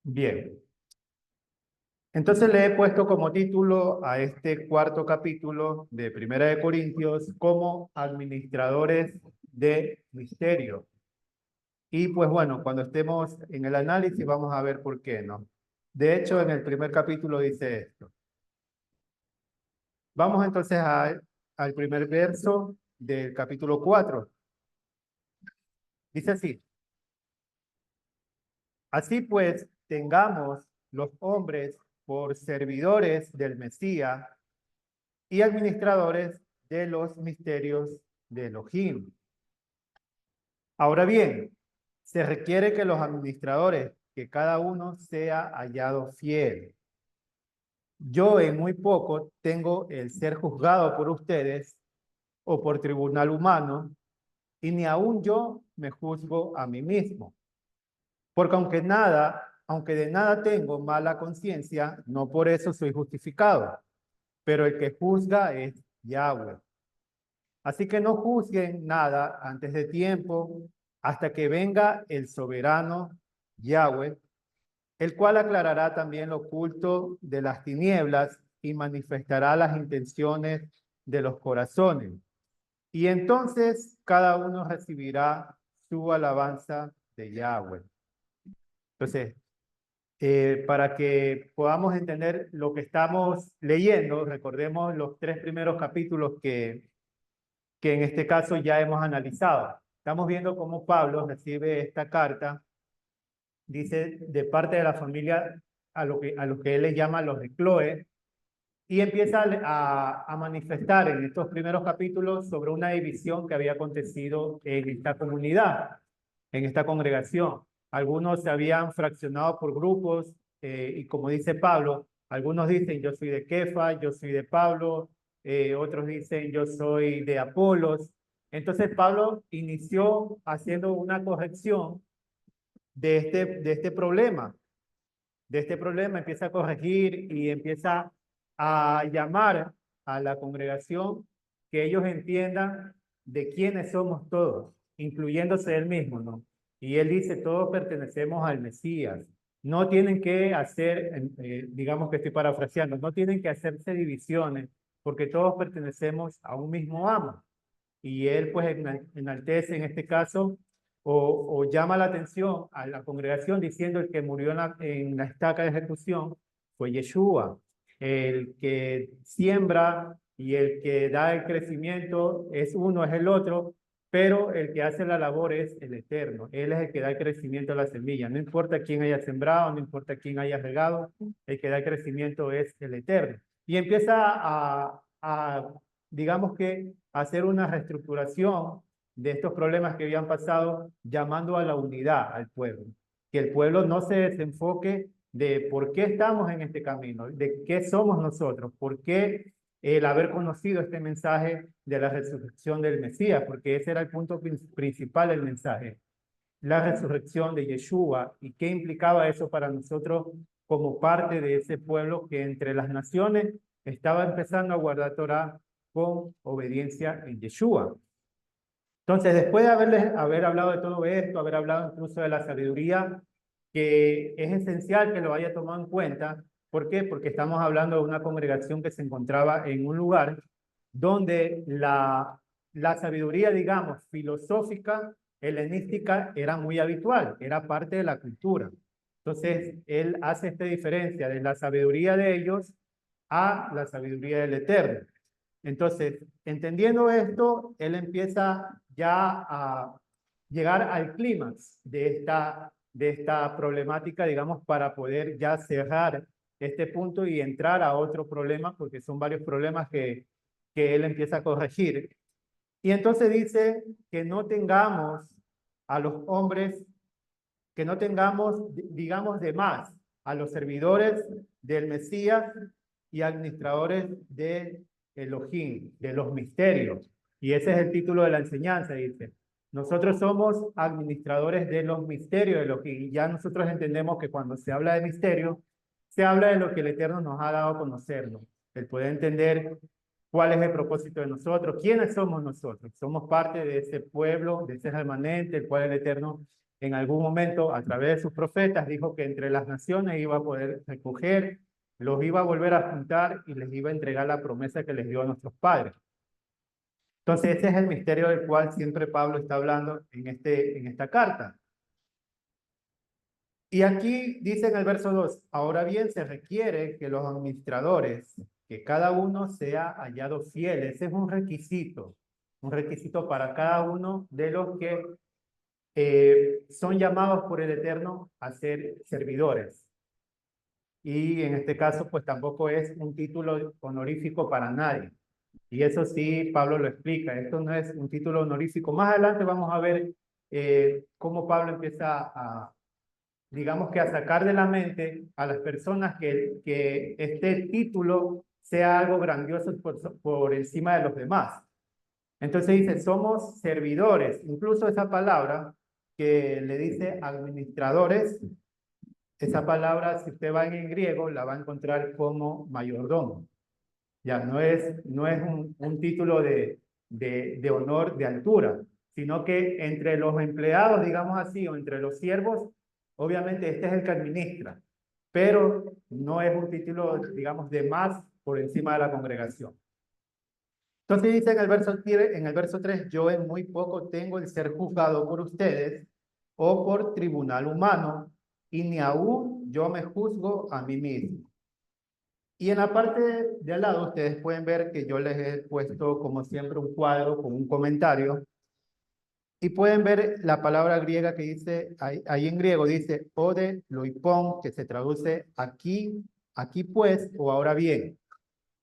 Bien, entonces le he puesto como título a este cuarto capítulo de Primera de Corintios como administradores de misterio. Y pues bueno, cuando estemos en el análisis vamos a ver por qué, ¿no? De hecho, en el primer capítulo dice esto. Vamos entonces al primer verso del capítulo 4. Dice así: Así pues, tengamos los hombres por servidores del Mesías y administradores de los misterios de Elohim. Ahora bien, se requiere que los administradores, que cada uno sea hallado fiel. Yo en muy poco tengo el ser juzgado por ustedes o por tribunal humano, y ni aun yo me juzgo a mí mismo. Porque aunque de nada tengo mala conciencia, no por eso soy justificado. Pero el que juzga es Yahweh. Así que no juzguen nada antes de tiempo, hasta que venga el soberano Yahweh, el cual aclarará también lo oculto de las tinieblas y manifestará las intenciones de los corazones. Y entonces cada uno recibirá su alabanza de Yahweh. Entonces, para que podamos entender lo que estamos leyendo, recordemos los tres primeros capítulos que en este caso ya hemos analizado. Estamos viendo cómo Pablo recibe esta carta, dice, de parte de la familia a lo que él le llama los de Cloé, y empieza a manifestar en estos primeros capítulos sobre una división que había acontecido en esta comunidad, en esta congregación. Algunos se habían fraccionado por grupos, y como dice Pablo, algunos dicen yo soy de Kefa, yo soy de Pablo, otros dicen yo soy de Apolos. Entonces Pablo inició haciendo una corrección de este problema. De este problema empieza a corregir y empieza a llamar a la congregación que ellos entiendan de quiénes somos todos, incluyéndose él mismo, ¿no? Y él dice, todos pertenecemos al Mesías. No tienen que hacer, digamos que estoy parafraseando, no tienen que hacerse divisiones, porque todos pertenecemos a un mismo amo. Y él pues enaltece en este caso o llama la atención a la congregación diciendo el que murió en la estaca de ejecución fue Yeshua, el que siembra y el que da el crecimiento es uno, es el otro, pero el que hace la labor es el Eterno. Él es el que da el crecimiento a la semilla. No importa quién haya sembrado, no importa quién haya regado, el que da el crecimiento es el Eterno. Y empieza digamos que, hacer una reestructuración de estos problemas que habían pasado, llamando a la unidad al pueblo. Que el pueblo no se desenfoque de por qué estamos en este camino, de qué somos nosotros, por qué el haber conocido este mensaje de la resurrección del Mesías, porque ese era el punto principal del mensaje, la resurrección de Yeshua y qué implicaba eso para nosotros como parte de ese pueblo que entre las naciones estaba empezando a guardar Torah con obediencia en Yeshua. Entonces, después de haber hablado de todo esto, haber hablado incluso de la sabiduría, que es esencial que lo haya tomado en cuenta. ¿Por qué? Porque estamos hablando de una congregación que se encontraba en un lugar donde la sabiduría, digamos, filosófica, helenística, era muy habitual, era parte de la cultura. Entonces, él hace esta diferencia de la sabiduría de ellos a la sabiduría del Eterno. Entonces, entendiendo esto, él empieza ya a llegar al clímax de esta problemática, digamos, para poder ya cerrar este punto y entrar a otro problema, porque son varios problemas que él empieza a corregir. Y entonces dice que no tengamos a los hombres, que no tengamos, digamos, de más a los servidores del Mesías y administradores de Elohim, de los misterios. Y ese es el título de la enseñanza, dice. Nosotros somos administradores de los misterios de Elohim. Y ya nosotros entendemos que cuando se habla de misterio, se habla de lo que el Eterno nos ha dado a conocernos. El poder entender cuál es el propósito de nosotros, quiénes somos nosotros. Somos parte de ese pueblo, de ese remanente, el cual el Eterno en algún momento, a través de sus profetas, dijo que entre las naciones iba a poder recoger, los iba a volver a juntar y les iba a entregar la promesa que les dio a nuestros padres. Entonces, ese es el misterio del cual siempre Pablo está hablando en esta carta. Y aquí dice en el verso 2, ahora bien se requiere que los administradores, que cada uno sea hallado fiel. Ese es un requisito para cada uno de los que son llamados por el Eterno a ser servidores. Y en este caso, pues tampoco es un título honorífico para nadie. Y eso sí, Pablo lo explica. Esto no es un título honorífico. Más adelante vamos a ver cómo Pablo empieza digamos que a sacar de la mente a las personas que este título sea algo grandioso por encima de los demás. Entonces dice, somos servidores. Incluso esa palabra que le dice administradores, esa palabra, si usted va en griego, la va a encontrar como mayordomo. Ya no es un título de honor, de altura, sino que entre los empleados, digamos así, o entre los siervos, obviamente este es el que administra, pero no es un título, digamos, de más por encima de la congregación. Entonces dice en el verso 3, yo en muy poco tengo el ser juzgado por ustedes o por tribunal humano, y ni aún yo me juzgo a mí mismo. Y en la parte de al lado ustedes pueden ver que yo les he puesto como siempre un cuadro con un comentario y pueden ver la palabra griega que dice, ahí en griego dice ode loipon, que se traduce aquí, aquí pues o ahora bien.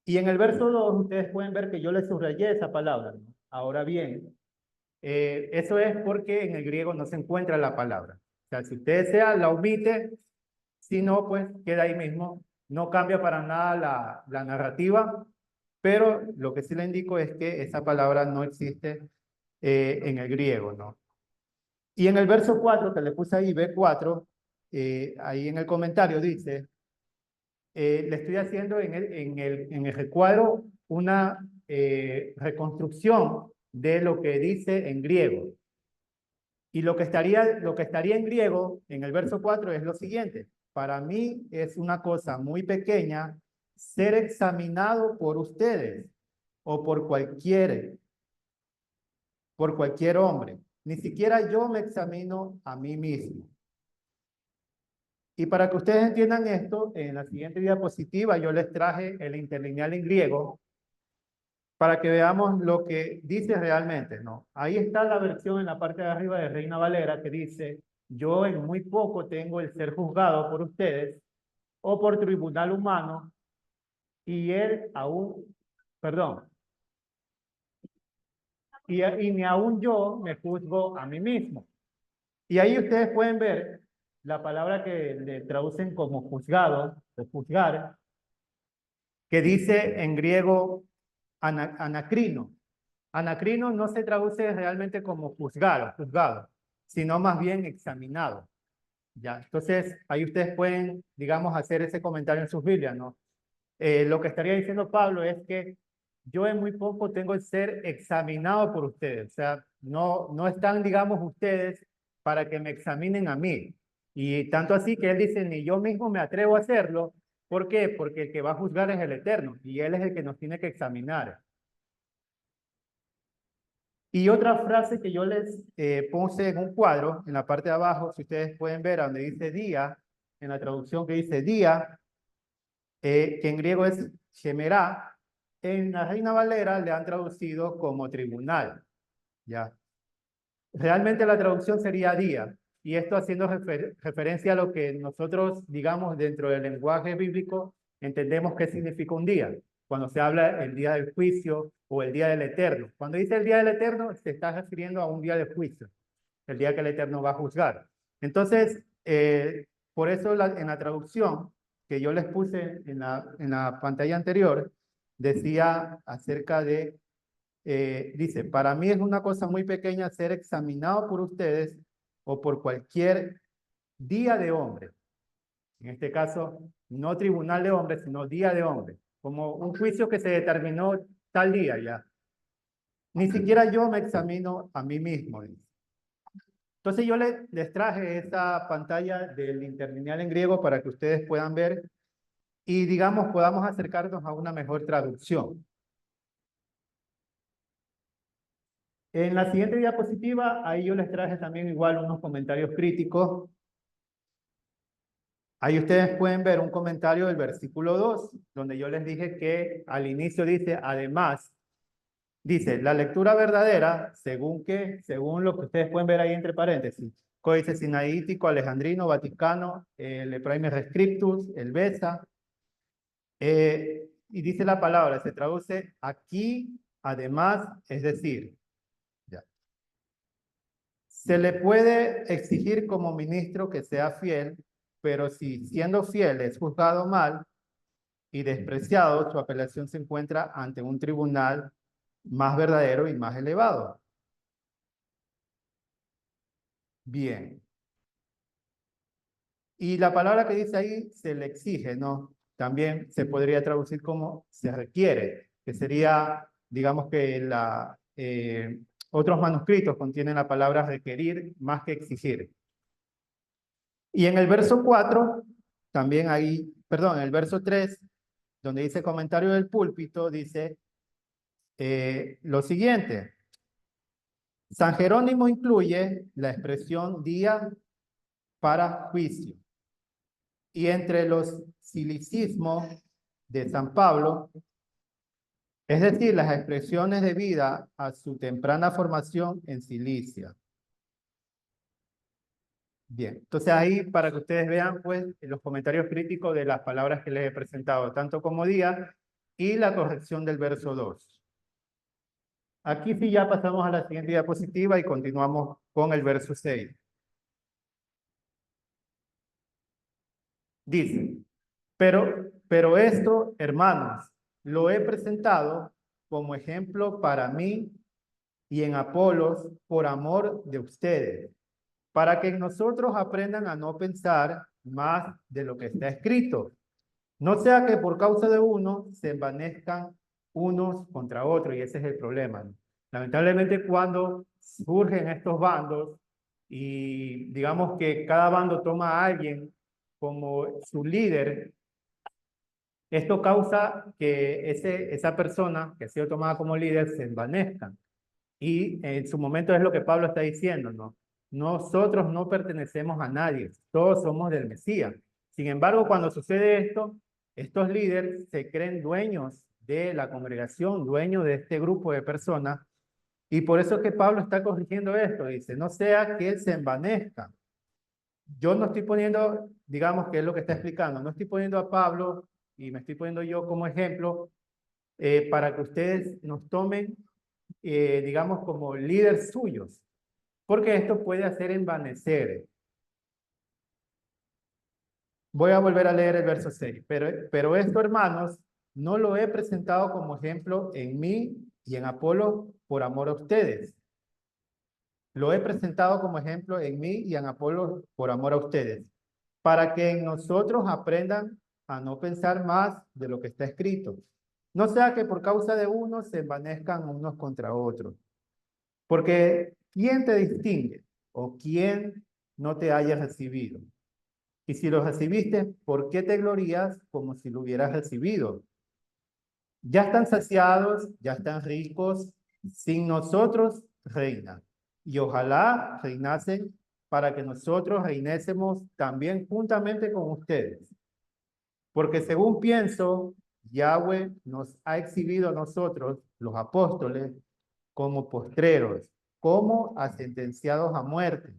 Y en el verso 2 ustedes pueden ver que yo les subrayé esa palabra, ¿no? Ahora bien. Eso es porque en el griego no se encuentra la palabra. O sea, si usted desea, la omite, si no, pues queda ahí mismo. No cambia para nada la narrativa, pero lo que sí le indico es que esa palabra no existe en el griego, ¿no? Y en el verso 4, que le puse ahí, B4, ahí en el comentario dice, le estoy haciendo en el recuadro una reconstrucción de lo que dice en griego. Y lo que estaría en griego, en el verso 4, es lo siguiente. Para mí es una cosa muy pequeña ser examinado por ustedes o por cualquier hombre. Ni siquiera yo me examino a mí mismo. Y para que ustedes entiendan esto, en la siguiente diapositiva yo les traje el interlineal en griego para que veamos lo que dice realmente, ¿no? Ahí está la versión en la parte de arriba de Reina Valera que dice, yo en muy poco tengo el ser juzgado por ustedes o por tribunal humano y él aún, perdón, y ni aún yo me juzgo a mí mismo. Y ahí ustedes pueden ver la palabra que le traducen como juzgado o juzgar, que dice en griego anacrino. Anacrino no se traduce realmente como juzgado, sino más bien examinado. ¿Ya? Entonces, ahí ustedes pueden, digamos, hacer ese comentario en sus Biblias, ¿no? Lo que estaría diciendo Pablo es que yo en muy poco tengo el ser examinado por ustedes. O sea, no están, digamos, ustedes para que me examinen a mí. Y tanto así que él dice, ni yo mismo me atrevo a hacerlo. ¿Por qué? Porque el que va a juzgar es el Eterno y él es el que nos tiene que examinar. Y otra frase que yo les puse en un cuadro, en la parte de abajo, si ustedes pueden ver, donde dice día, en la traducción que dice día, que en griego es shemerá, en la Reina Valera le han traducido como tribunal, ¿ya? Realmente la traducción sería día, y esto haciendo referencia a lo que nosotros, digamos, dentro del lenguaje bíblico, entendemos qué significa un día. Cuando se habla el día del juicio o el día del eterno. Cuando dice el día del eterno, se está refiriendo a un día de juicio, el día que el eterno va a juzgar. Entonces, por eso en la traducción que yo les puse en la pantalla anterior, decía acerca de dice, para mí es una cosa muy pequeña ser examinado por ustedes o por cualquier día de hombre. En este caso, no tribunal de hombres, sino día de hombre. Como un juicio que se determinó tal día ya. Ni siquiera yo me examino a mí mismo, dice. Entonces yo les traje esta pantalla del interlineal en griego para que ustedes puedan ver y digamos podamos acercarnos a una mejor traducción. En la siguiente diapositiva, ahí yo les traje también igual unos comentarios críticos. Ahí ustedes pueden ver un comentario del versículo 2, donde yo les dije que al inicio dice, además, dice, la lectura verdadera, según qué, según lo que ustedes pueden ver ahí entre paréntesis, Códice Sinaítico, Alejandrino, Vaticano, el Primer Scriptus, el Besa, y dice la palabra, se traduce aquí, además, es decir, ya. Se le puede exigir como ministro que sea fiel, pero si siendo fiel es juzgado mal y despreciado, su apelación se encuentra ante un tribunal más verdadero y más elevado. Bien. Y la palabra que dice ahí, se le exige, ¿no? También se podría traducir como se requiere, que sería, digamos que otros manuscritos contienen la palabra requerir más que exigir. Y en el verso 4, también ahí, perdón, en el verso 3, donde dice comentario del púlpito, dice lo siguiente. San Jerónimo incluye la expresión día para juicio. Y entre los silicismos de San Pablo, es decir, las expresiones de vida a su temprana formación en Cilicia. Bien, entonces ahí para que ustedes vean pues los comentarios críticos de las palabras que les he presentado, tanto como día y la corrección del verso 2. Aquí sí ya pasamos a la siguiente diapositiva y continuamos con el verso 6. Dice, pero esto, hermanos, lo he presentado como ejemplo para mí y en Apolos por amor de ustedes, para que nosotros aprendan a no pensar más de lo que está escrito. No sea que por causa de uno se envanezcan unos contra otros, y ese es el problema, ¿no? Lamentablemente cuando surgen estos bandos y digamos que cada bando toma a alguien como su líder, esto causa que esa persona que ha sido tomada como líder se envanezca. Y en su momento es lo que Pablo está diciendo, ¿no? Nosotros no pertenecemos a nadie, todos somos del Mesías. Sin embargo, cuando sucede esto, estos líderes se creen dueños de la congregación, dueños de este grupo de personas, y por eso es que Pablo está corrigiendo esto, dice, no sea que se envanezca. Yo no estoy poniendo, digamos que es lo que está explicando, no estoy poniendo a Pablo y me estoy poniendo yo como ejemplo para que ustedes nos tomen digamos, como líderes suyos, porque esto puede hacer envanecer. Voy a volver a leer el verso 6. Pero esto, hermanos, no lo he presentado como ejemplo en mí y en Apolo por amor a ustedes. Lo he presentado como ejemplo en mí y en Apolo por amor a ustedes, para que en nosotros aprendan a no pensar más de lo que está escrito. No sea que por causa de unos se envanezcan unos contra otros. Porque ¿quién te distingue? ¿O quién no te haya recibido? Y si lo recibiste, ¿por qué te glorías como si lo hubieras recibido? Ya están saciados, ya están ricos, sin nosotros reinan. Y ojalá reinasen para que nosotros reinésemos también juntamente con ustedes. Porque según pienso, Yahweh nos ha exhibido a nosotros, los apóstoles, como postreros, como a sentenciados a muerte,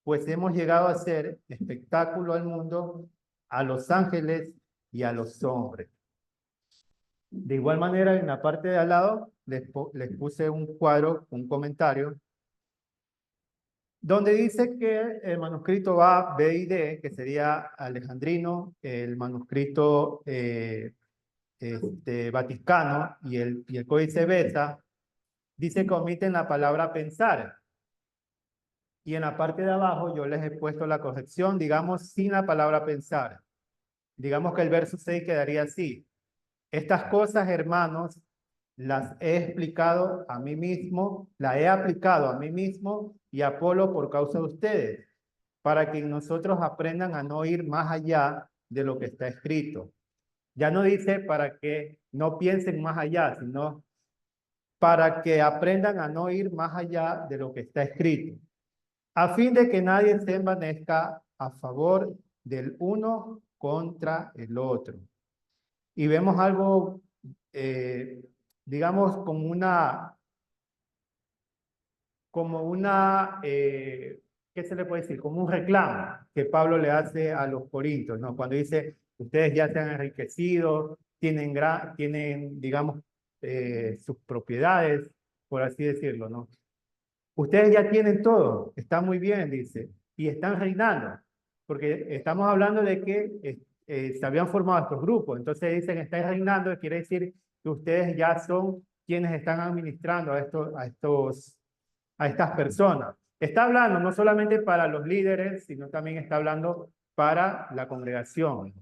pues hemos llegado a ser espectáculo al mundo, a los ángeles y a los hombres. De igual manera, en la parte de al lado les puse un cuadro, un comentario, donde dice que el manuscrito A, B y D, que sería alejandrino, el manuscrito vaticano y el códice Beta, dice que omiten la palabra pensar. Y en la parte de abajo yo les he puesto la corrección, digamos, sin la palabra pensar. Digamos que el verso 6 quedaría así. Estas cosas, hermanos, las he explicado a mí mismo, la he aplicado a mí mismo y a Apolo por causa de ustedes, para que nosotros aprendan a no ir más allá de lo que está escrito. Ya no dice para que no piensen más allá, sino para que aprendan a no ir más allá de lo que está escrito, a fin de que nadie se envanezca a favor del uno contra el otro. Y vemos algo, digamos, ¿qué se le puede decir? Como un reclamo que Pablo le hace a los corintios, ¿no? Cuando dice, ustedes ya se han enriquecido, tienen digamos, sus propiedades, por así decirlo, ¿no? Ustedes ya tienen todo, está muy bien, dice, y están reinando, porque estamos hablando de que se habían formado estos grupos, entonces dicen, están reinando, quiere decir que ustedes ya son quienes están administrando a estas personas. Está hablando no solamente para los líderes, sino también está hablando para la congregación.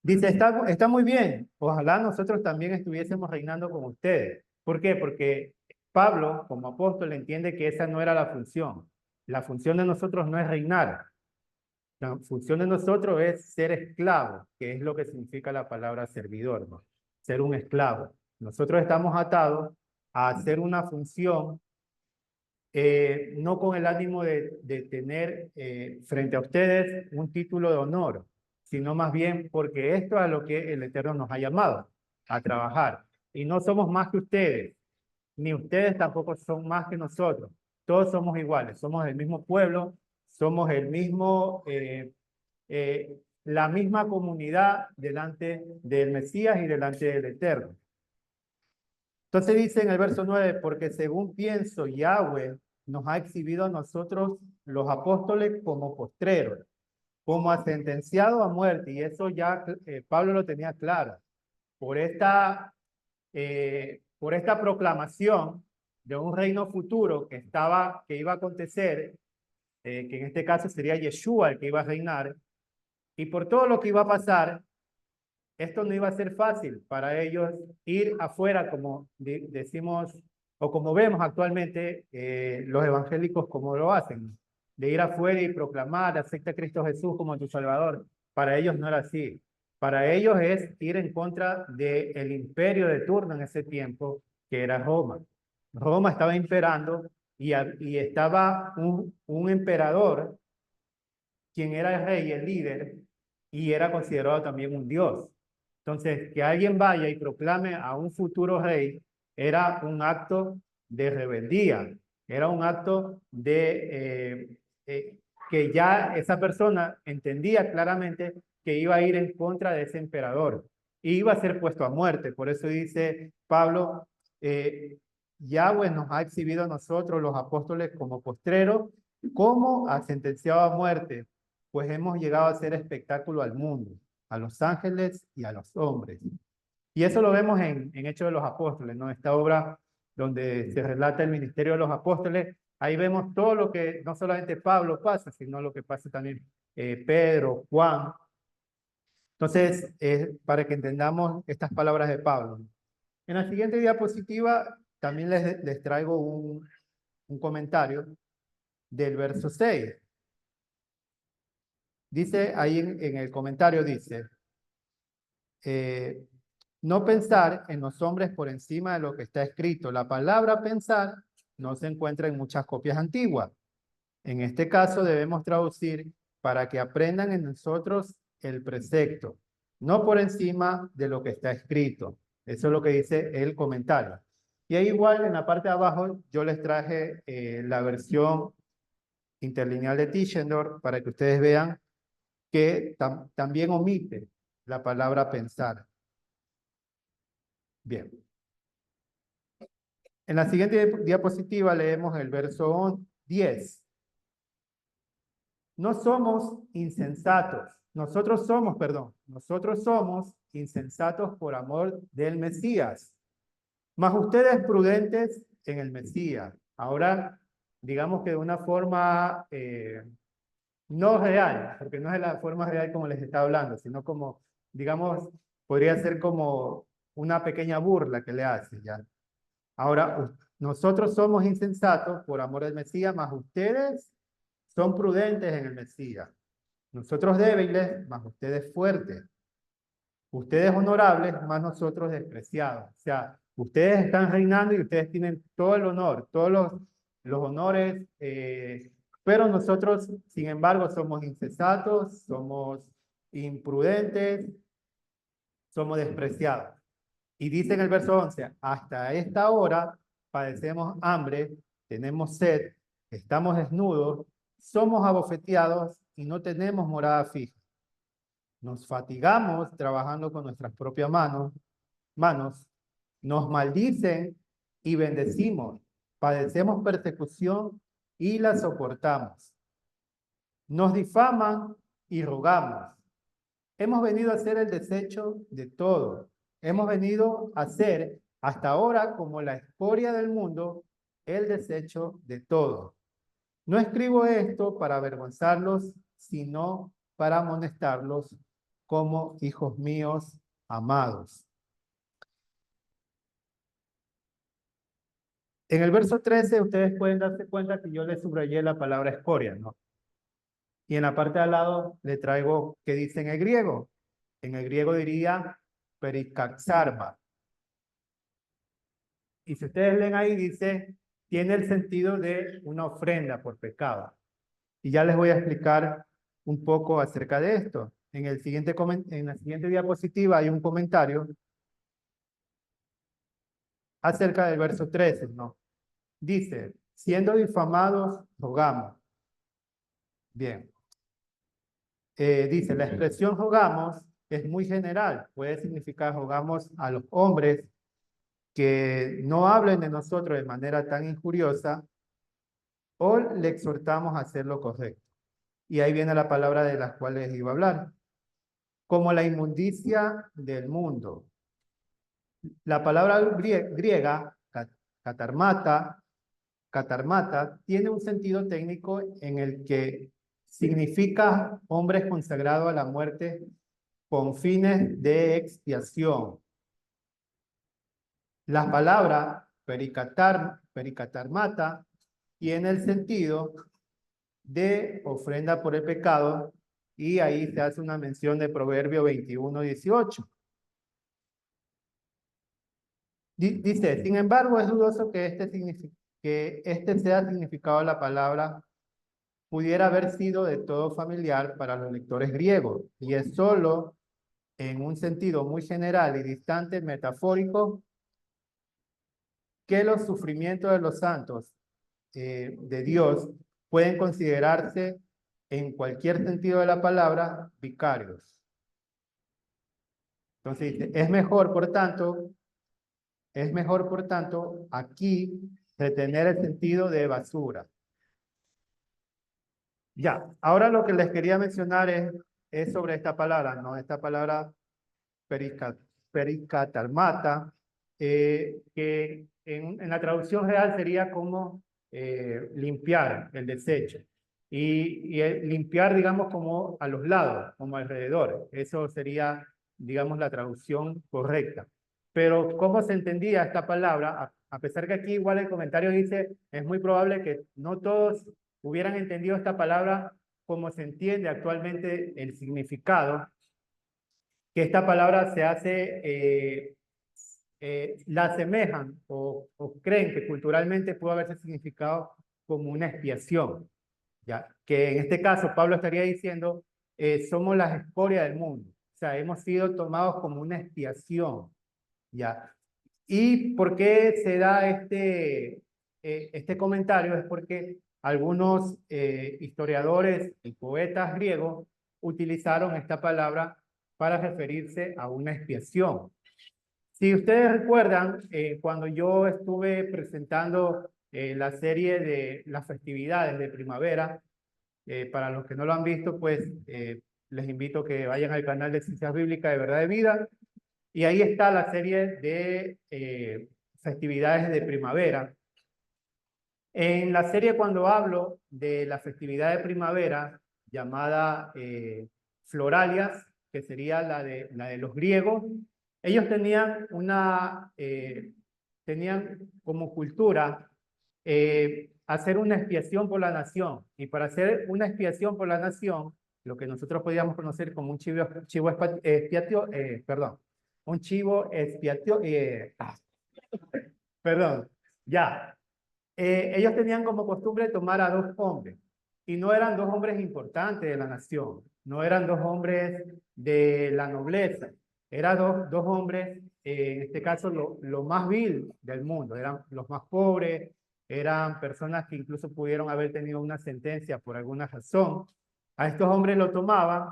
Dice, está muy bien, ojalá nosotros también estuviésemos reinando con ustedes. ¿Por qué? Porque Pablo, como apóstol, entiende que esa no era la función. La función de nosotros no es reinar. La función de nosotros es ser esclavos, que es lo que significa la palabra servidor, ¿no? Ser un esclavo. Nosotros estamos atados a hacer una función no con el ánimo de tener frente a ustedes un título de honor, sino más bien porque esto es a lo que el Eterno nos ha llamado, a trabajar. Y no somos más que ustedes, ni ustedes tampoco son más que nosotros. Todos somos iguales, somos el mismo pueblo, somos la misma comunidad delante del Mesías y delante del Eterno. Entonces dice en el verso 9, porque según pienso, Yahweh nos ha exhibido a nosotros, los apóstoles, como postreros, como a sentenciado a muerte, y eso ya Pablo lo tenía claro, por esta proclamación de un reino futuro que iba a acontecer, que en este caso sería Yeshua el que iba a reinar, y por todo lo que iba a pasar, esto no iba a ser fácil para ellos ir afuera, como decimos, o como vemos actualmente los evangélicos como lo hacen, de ir afuera y proclamar, acepta a Cristo Jesús como tu Salvador. Para ellos no era así. Para ellos es ir en contra del imperio de turno en ese tiempo, que era Roma. Roma estaba imperando y estaba un emperador, quien era el rey, el líder, y era considerado también un dios. Entonces, que alguien vaya y proclame a un futuro rey era un acto de rebeldía, era un acto que ya esa persona entendía claramente que iba a ir en contra de ese emperador y iba a ser puesto a muerte. Por eso dice Pablo, Yahweh nos ha exhibido a nosotros, los apóstoles, como postreros, como a sentenciado a muerte, pues hemos llegado a ser espectáculo al mundo, a los ángeles y a los hombres. Y eso lo vemos en Hechos de los Apóstoles, ¿no? Esta obra donde se relata el ministerio de los apóstoles, ahí vemos todo lo que no solamente Pablo pasa, sino lo que pasa también Pedro, Juan. Entonces, para que entendamos estas palabras de Pablo. En la siguiente diapositiva también les traigo un comentario del verso 6. Dice ahí en el comentario, dice, no pensar en los hombres por encima de lo que está escrito. La palabra pensar no se encuentra en muchas copias antiguas. En este caso debemos traducir para que aprendan en nosotros el precepto, no por encima de lo que está escrito. Eso es lo que dice el comentario. Y ahí igual en la parte de abajo yo les traje la versión interlineal de Tischendorf para que ustedes vean que también omite la palabra pensar. Bien. En la siguiente diapositiva leemos el verso 10. No somos insensatos. Nosotros somos insensatos por amor del Mesías. Mas ustedes prudentes en el Mesías. Ahora, digamos que de una forma no real, porque no es la forma real como les está hablando, sino como, digamos, podría ser como una pequeña burla que le hace, ¿ya? Ahora, nosotros somos insensatos por amor del Mesías, mas ustedes son prudentes en el Mesías. Nosotros débiles, mas ustedes fuertes. Ustedes honorables, más nosotros despreciados. O sea, ustedes están reinando y ustedes tienen todo el honor, todos los honores, pero nosotros, sin embargo, somos insensatos, somos imprudentes, somos despreciados. Y dice en el verso 11, hasta esta hora padecemos hambre, tenemos sed, estamos desnudos, somos abofeteados y no tenemos morada fija. Nos fatigamos trabajando con nuestras propias manos, nos maldicen y bendecimos, padecemos persecución y la soportamos. Nos difaman y rogamos. Hemos venido a hacer el desecho de todo. Hemos venido a hacer hasta ahora como la escoria del mundo, el desecho de todo. No escribo esto para avergonzarlos, sino para amonestarlos como hijos míos amados. En el verso 13 ustedes pueden darse cuenta que yo les subrayé la palabra escoria, ¿no? Y en la parte de al lado le traigo qué dice en el griego. En el griego diría perikaxarma. Y si ustedes leen ahí dice, tiene el sentido de una ofrenda por pecado. Y ya les voy a explicar un poco acerca de esto. En la siguiente diapositiva hay un comentario acerca del verso 13, ¿no? Dice, siendo difamados, rogamos. Bien. Dice, la expresión rogamos es muy general. Puede significar rogamos a los hombres que no hablen de nosotros de manera tan injuriosa o le exhortamos a hacer lo correcto. Y ahí viene la palabra de las cuales iba a hablar. Como la inmundicia del mundo. La palabra griega, catarmata, tiene un sentido técnico en el que significa hombres consagrados a la muerte con fines de expiación. La palabra pericatarmata tiene el sentido de ofrenda por el pecado y ahí se hace una mención de Proverbio 21:18. Dice, sin embargo, es dudoso que este sea significado de la palabra pudiera haber sido de todo familiar para los lectores griegos, y es solo en un sentido muy general y distante, metafórico, que los sufrimientos de los santos de Dios pueden considerarse en cualquier sentido de la palabra vicarios. Entonces dice, es mejor, por tanto, aquí retener el sentido de basura. Ya, ahora lo que les quería mencionar es sobre esta palabra, ¿no? Esta palabra pericatarmata, que en la traducción real sería como limpiar el desecho. Y limpiar, digamos, como a los lados, como alrededor. Eso sería, digamos, la traducción correcta. Pero, ¿cómo se entendía esta palabra? A pesar que aquí igual el comentario dice, es muy probable que no todos hubieran entendido esta palabra como se entiende actualmente el significado, que esta palabra se hace, la asemejan o creen que culturalmente pudo haberse significado como una expiación, ¿ya? Que en este caso Pablo estaría diciendo, somos la escoria del mundo, o sea, hemos sido tomados como una expiación, ¿ya? ¿Y por qué se da este comentario? Es porque algunos historiadores y poetas griegos utilizaron esta palabra para referirse a una expiación. Si ustedes recuerdan, cuando yo estuve presentando la serie de las festividades de primavera, para los que no lo han visto, pues les invito a que vayan al canal de Ciencias Bíblicas de Verdad de Vida, y ahí está la serie de festividades de primavera. En la serie, cuando hablo de la festividad de primavera, llamada Floralias, que sería la de los griegos, Ellos tenían como cultura hacer una expiación por la nación. Y para hacer una expiación por la nación, lo que nosotros podríamos conocer como un chivo expiatorio, perdón, un chivo expiatorio, perdón, ya. Ellos tenían como costumbre tomar a dos hombres, y no eran dos hombres importantes de la nación, no eran dos hombres de la nobleza, eran dos hombres, en este caso, lo más vil del mundo, eran los más pobres, eran personas que incluso pudieron haber tenido una sentencia por alguna razón. A estos hombres lo tomaban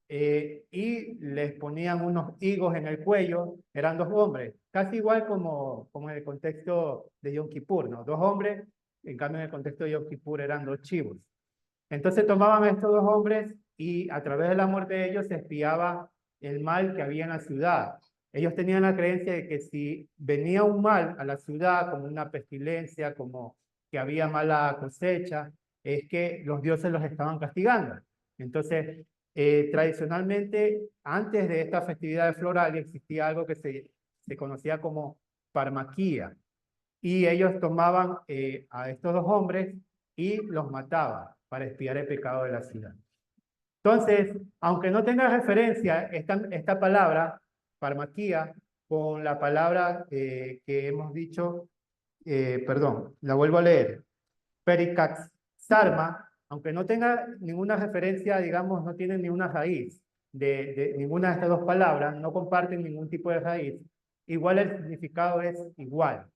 y les ponían unos higos en el cuello, eran dos hombres, casi igual como en el contexto de Yom Kippur, ¿no? Dos hombres, en cambio en el contexto de Yom Kippur eran dos chivos. Entonces tomaban a estos dos hombres y a través de la muerte de ellos se espiaba el mal que había en la ciudad. Ellos tenían la creencia de que si venía un mal a la ciudad, como una pestilencia, como que había mala cosecha, es que los dioses los estaban castigando. Entonces, tradicionalmente, antes de esta festividad de Floralia, existía algo que se conocía como parmaquía. Y ellos tomaban a estos dos hombres y los mataban para expiar el pecado de la ciudad. Entonces, aunque no tenga referencia esta palabra, parmaquía, con la palabra que hemos dicho, perdón, la vuelvo a leer, pericaxarma, aunque no tenga ninguna referencia, digamos, no tiene ninguna raíz de ninguna de estas dos palabras, no comparten ningún tipo de raíz, igual el significado es igual.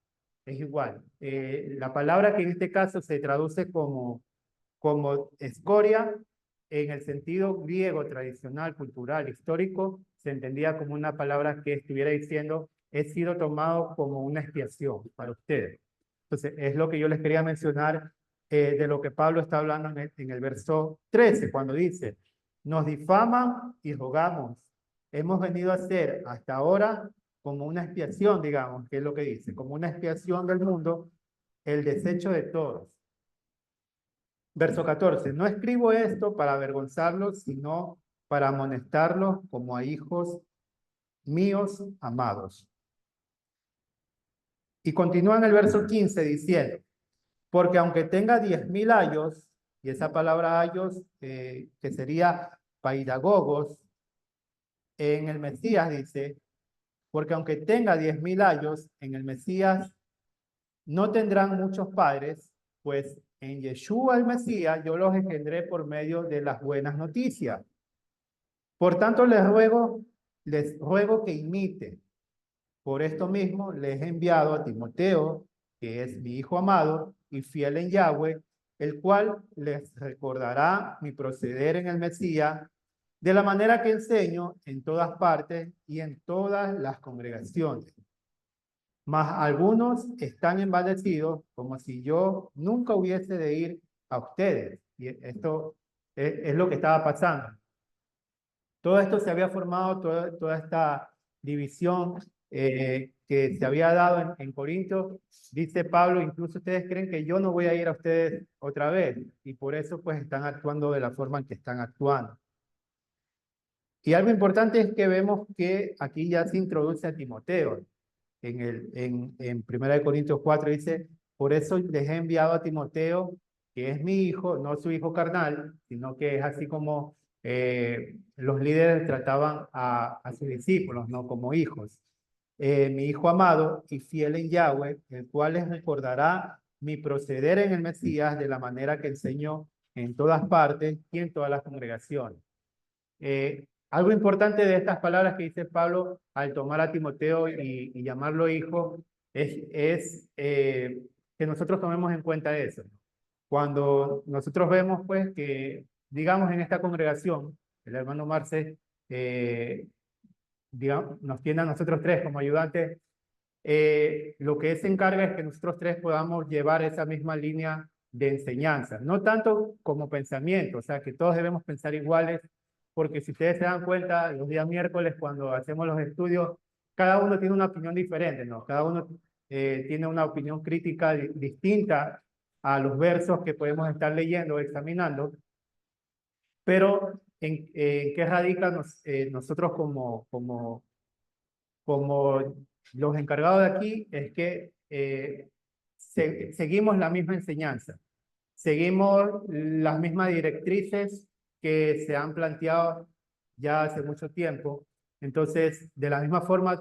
Es igual. La palabra que en este caso se traduce como escoria, en el sentido griego tradicional, cultural, histórico, se entendía como una palabra que estuviera diciendo, he sido tomado como una expiación para ustedes. Entonces, es lo que yo les quería mencionar de lo que Pablo está hablando en el verso 13, cuando dice, nos difaman y rogamos. Hemos venido a ser hasta ahora como una expiación, digamos, que es lo que dice, como una expiación del mundo, el desecho de todos. Verso 14, no escribo esto para avergonzarlos, sino para amonestarlos como a hijos míos amados. Y continúa en el verso 15 diciendo, porque aunque tenga 10.000 años, y esa palabra años que sería paidagogos, en el Mesías dice, porque aunque tenga 10.000 años, en el Mesías no tendrán muchos padres, pues en Yeshua el Mesías yo los engendré por medio de las buenas noticias. Por tanto, les ruego que imiten. Por esto mismo les he enviado a Timoteo, que es mi hijo amado y fiel en Yahweh, el cual les recordará mi proceder en el Mesías, de la manera que enseño en todas partes y en todas las congregaciones. Mas algunos están envanecidos como si yo nunca hubiese de ir a ustedes. Y esto es lo que estaba pasando. Todo esto se había formado, toda esta división que se había dado en Corinto. Dice Pablo, incluso ustedes creen que yo no voy a ir a ustedes otra vez. Y por eso pues están actuando de la forma en que están actuando. Y algo importante es que vemos que aquí ya se introduce a Timoteo. En 1 Corintios 4 dice, por eso les he enviado a Timoteo, que es mi hijo, no su hijo carnal, sino que es así como los líderes trataban a sus discípulos, no como hijos. Mi hijo amado y fiel en Yahweh, el cual les recordará mi proceder en el Mesías de la manera que enseñó en todas partes y en todas las congregaciones. Algo importante de estas palabras que dice Pablo al tomar a Timoteo y llamarlo hijo es que nosotros tomemos en cuenta eso. Cuando nosotros vemos pues que, digamos en esta congregación, el hermano Marce digamos, nos tiene a nosotros tres como ayudantes, lo que él se encarga es que nosotros tres podamos llevar esa misma línea de enseñanza, no tanto como pensamiento, o sea, que todos debemos pensar iguales, porque si ustedes se dan cuenta, los días miércoles cuando hacemos los estudios, cada uno tiene una opinión diferente, ¿no? Cada uno tiene una opinión crítica distinta a los versos que podemos estar leyendo o examinando, pero ¿en qué radica nosotros como los encargados de aquí es que seguimos la misma enseñanza, seguimos las mismas directrices que se han planteado ya hace mucho tiempo. Entonces, de la misma forma,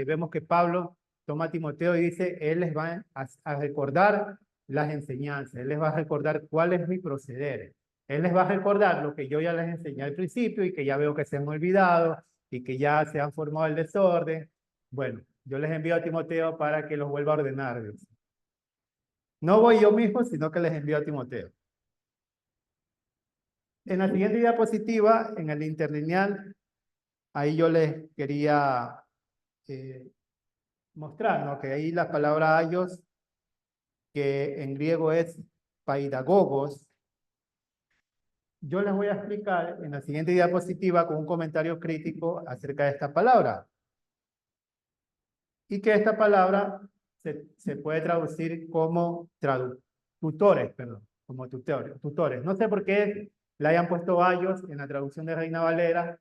vemos que Pablo toma a Timoteo y dice, él les va a recordar las enseñanzas, él les va a recordar cuál es mi proceder, él les va a recordar lo que yo ya les enseñé al principio y que ya veo que se han olvidado y que ya se han formado el desorden. Bueno, yo les envío a Timoteo para que los vuelva a ordenar. Dice. No voy yo mismo, sino que les envío a Timoteo. En la siguiente diapositiva, en el interlineal, ahí yo les quería mostrar, ¿no? Que ahí la palabra ayos, que en griego es paidagogos, yo les voy a explicar en la siguiente diapositiva con un comentario crítico acerca de esta palabra. Y que esta palabra se puede traducir como tutores, perdón, como tutores. No sé por qué le hayan puesto ayos en la traducción de Reina Valera,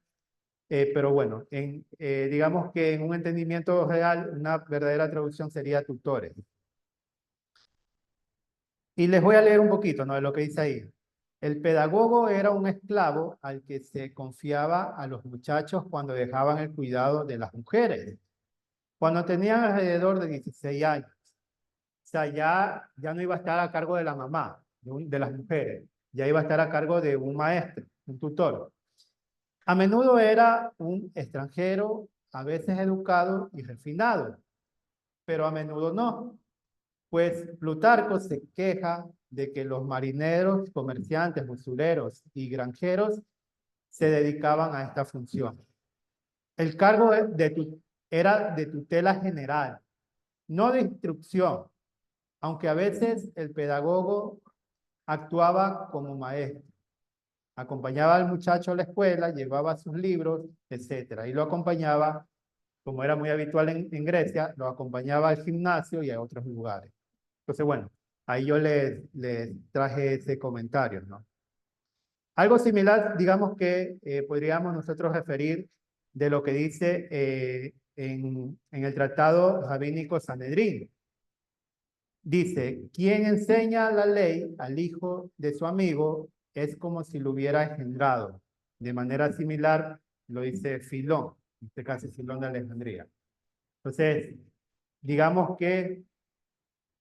pero bueno, digamos que en un entendimiento real, una verdadera traducción sería tutores. Y les voy a leer un poquito, ¿no? De lo que dice ahí. El pedagogo era un esclavo al que se confiaba a los muchachos cuando dejaban el cuidado de las mujeres, cuando tenían alrededor de 16 años. O sea, ya no iba a estar a cargo de la mamá, de las mujeres, ya iba a estar a cargo de un maestro, un tutor. A menudo era un extranjero, a veces educado y refinado, pero a menudo no. Pues Plutarco se queja de que los marineros, comerciantes, usureros y granjeros se dedicaban a esta función. El cargo era de tutela general, no de instrucción, aunque a veces el pedagogo actuaba como maestro. Acompañaba al muchacho a la escuela, llevaba sus libros, etc. Y lo acompañaba, como era muy habitual en Grecia, lo acompañaba al gimnasio y a otros lugares. Entonces, bueno, ahí yo les traje ese comentario, ¿no? Algo similar, digamos que podríamos nosotros referir de lo que dice en el tratado rabínico Sanedrín. Dice, quien enseña la ley al hijo de su amigo es como si lo hubiera engendrado. De manera similar lo dice Filón, en este caso Filón de Alejandría. Entonces, digamos que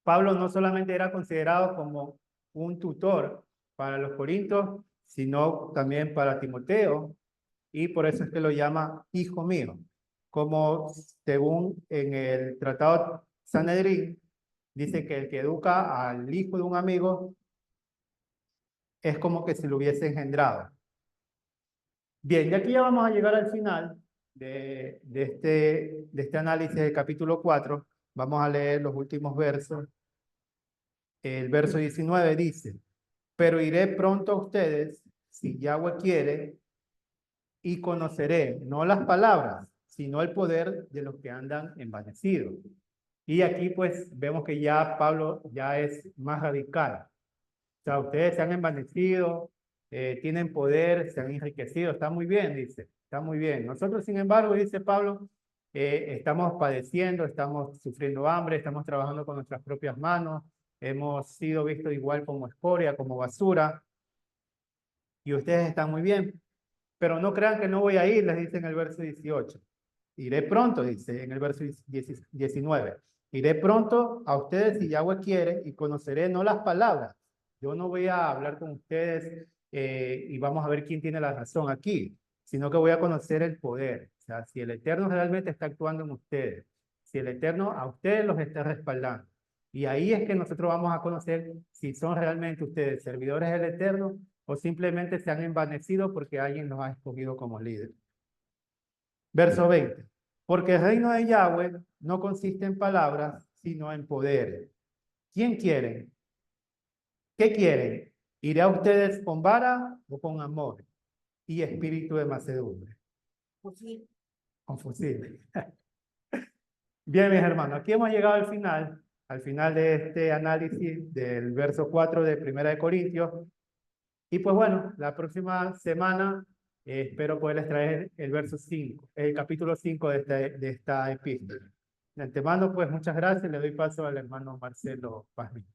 Pablo no solamente era considerado como un tutor para los corintios, sino también para Timoteo, y por eso es que lo llama hijo mío, como según en el tratado Sanedrín, dice que el que educa al hijo de un amigo es como que si lo hubiese engendrado. Bien, y aquí ya vamos a llegar al final de este análisis del capítulo 4. Vamos a leer los últimos versos. El verso 19 dice, pero iré pronto a ustedes, si Yahweh quiere, y conoceré no las palabras, sino el poder de los que andan envanecidos. Y aquí pues vemos que ya Pablo ya es más radical. O sea, ustedes se han envanecido, tienen poder, se han enriquecido, está muy bien, dice, está muy bien. Nosotros, sin embargo, dice Pablo, estamos padeciendo, estamos sufriendo hambre, estamos trabajando con nuestras propias manos, hemos sido vistos igual como escoria, como basura, y ustedes están muy bien. Pero no crean que no voy a ir, les dice en el verso 18. Iré pronto, dice en el verso 19. Iré pronto a ustedes si Yahweh quiere y conoceré no las palabras. Yo no voy a hablar con ustedes y vamos a ver quién tiene la razón aquí, sino que voy a conocer el poder. O sea, si el Eterno realmente está actuando en ustedes, si el Eterno a ustedes los está respaldando. Y ahí es que nosotros vamos a conocer si son realmente ustedes servidores del Eterno o simplemente se han envanecido porque alguien los ha escogido como líder. Verso 20. Porque el reino de Yahweh no consiste en palabras, sino en poder. ¿Quién quiere? ¿Qué quieren? ¿Iré a ustedes con vara o con amor y espíritu de mansedumbre? Con fusil. Bien, mis hermanos, aquí hemos llegado al final de este análisis del verso 4 de 1 de Corintios. Y pues bueno, la próxima semana Espero poderles traer el verso 5, el capítulo 5 de esta epístola. De antemano, pues muchas gracias. Le doy paso al hermano Marcelo Pazmiño.